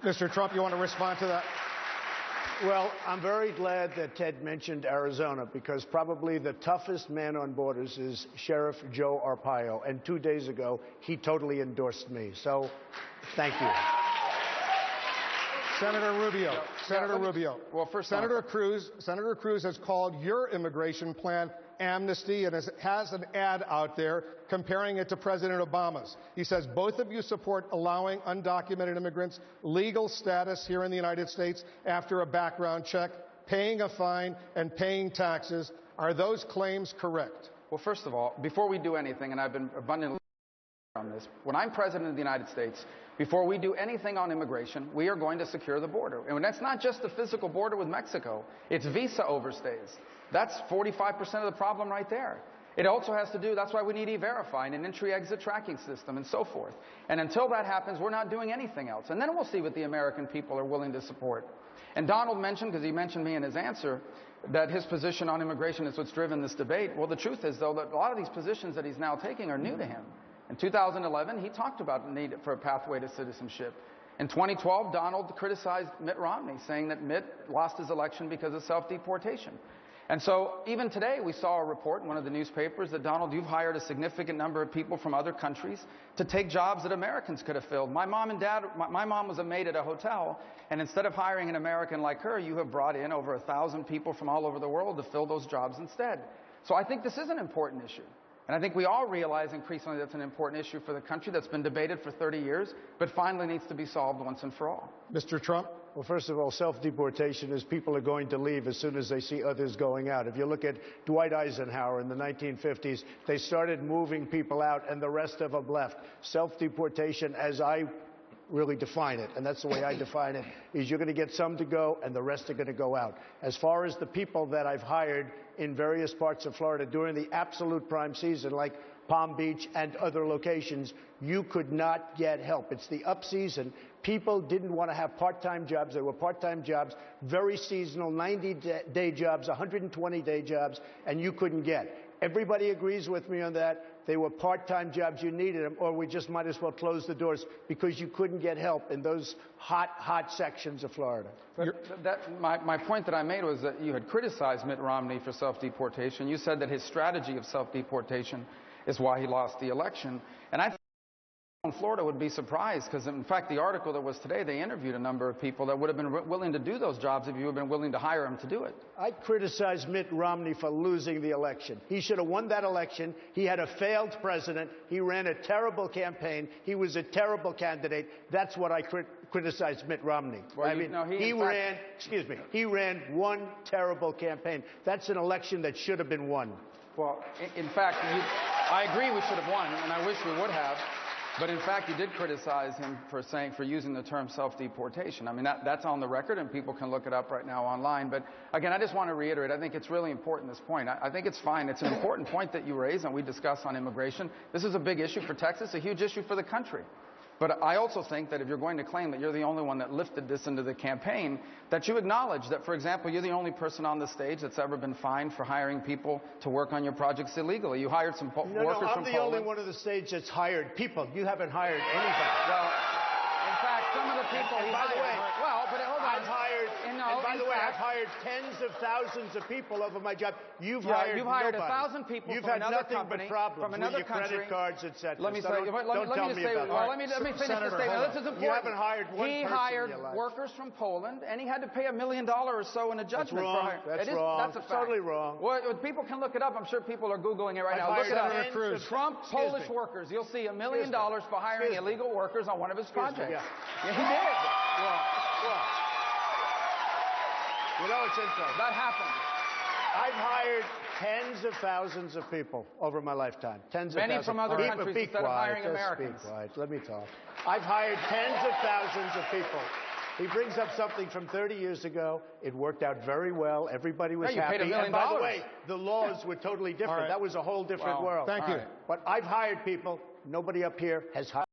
Mr. Trump, you want to respond to that? Well, I'm very glad that Ted mentioned Arizona, because probably the toughest man on borders is Sheriff Joe Arpaio, and 2 days ago, he totally endorsed me. So, thank you. Senator Rubio. Senator Rubio. Well, first, Senator Cruz has called your immigration plan amnesty and has an ad out there comparing it to President Obama's. He says both of you support allowing undocumented immigrants legal status here in the United States after a background check, paying a fine, and paying taxes. Are those claims correct? Well, first of all, before we do anything, and I've been abundantly on this, when I'm president of the United States, before we do anything on immigration, we are going to secure the border. And that's not just the physical border with Mexico. It's visa overstays. That's 45% of the problem right there. It also has to do, that's why we need E-Verify and an entry-exit tracking system and so forth. And until that happens, we're not doing anything else. And then we'll see what the American people are willing to support. And Donald mentioned, because he mentioned me in his answer, that his position on immigration is what's driven this debate. Well, the truth is, though, that a lot of these positions that he's now taking are new to him. In 2011, he talked about the need for a pathway to citizenship. In 2012, Donald criticized Mitt Romney, saying that Mitt lost his election because of self-deportation. And so even today, we saw a report in one of the newspapers that, Donald, you've hired a significant number of people from other countries to take jobs that Americans could have filled. My mom was a maid at a hotel, and instead of hiring an American like her, you have brought in over 1,000 people from all over the world to fill those jobs instead. So I think this is an important issue. And I think we all realize increasingly that's an important issue for the country that's been debated for 30 years, but finally needs to be solved once and for all. Mr. Trump? Well, first of all, self-deportation is people are going to leave as soon as they see others going out. If you look at Dwight Eisenhower in the 1950s, they started moving people out and the rest of them left. Self-deportation, as I really define it, and that's the way I define it, is you're going to get some to go and the rest are going to go out. As far as the people that I've hired in various parts of Florida during the absolute prime season, like Palm Beach and other locations, you could not get help. It's the up season. People didn't want to have part-time jobs. They were part-time jobs, very seasonal, 90-day jobs, 120-day jobs, and you couldn't get. Everybody agrees with me on that. They were part-time jobs. You needed them, or we just might as well close the doors because you couldn't get help in those hot sections of Florida. My point that I made was that you had criticized Mitt Romney for self-deportation. You said that his strategy of self-deportation is why he lost the election. And I think Florida would be surprised because, in fact, the article that was today, they interviewed a number of people that would have been willing to do those jobs if you had been willing to hire them to do it. I criticize Mitt Romney for losing the election. He should have won that election. He had a failed president. He ran a terrible campaign. He was a terrible candidate. That's what I criticize Mitt Romney. Well, I mean, he ran one terrible campaign. That's an election that should have been won. Well, in fact, I agree we should have won, and I wish we would have. But in fact, you did criticize him for using the term self-deportation. I mean, that's on the record, and people can look it up right now online. But again, I just want to reiterate, I think it's really important, this point. I think it's fine. It's an important point that you raise and we discuss on immigration. This is a big issue for Texas, a huge issue for the country. But I also think that if you're going to claim that you're the only one that lifted this into the campaign, that you acknowledge that, for example, you're the only person on the stage that's ever been fined for hiring people to work on your projects illegally. You hired some workers from Poland. I'm the only one on the stage that's hired people. You haven't hired anybody. Well, in fact, some of the people he hired. Well, but hold on. I've hired tens of thousands of people over my job. You've hired 1,000 people You've from had another nothing company, but problems from another with your country. credit cards, etc. Let me say, let me finish the statement. This is important. You haven't hired one person He hired workers from Poland, and he had to pay $1 million or so in a judgment. That's wrong. That's a fact. Totally wrong. Well, people can look it up. I'm sure people are Googling it right now. Look it up. Trump Polish workers. You'll see $1 million for hiring illegal workers on one of his projects. Yeah, he did. You know, it's interesting. That happened. I've hired tens of thousands of people over my lifetime. Tens of thousands. Many from other countries instead of hiring Americans. Be quiet. Let me talk. I've hired tens of thousands of people. He brings up something from 30 years ago. It worked out very well. Everybody was happy. You paid $1 million. And by the way, the laws were totally different. That was a whole different world. Thank you. But I've hired people. Nobody up here has hired.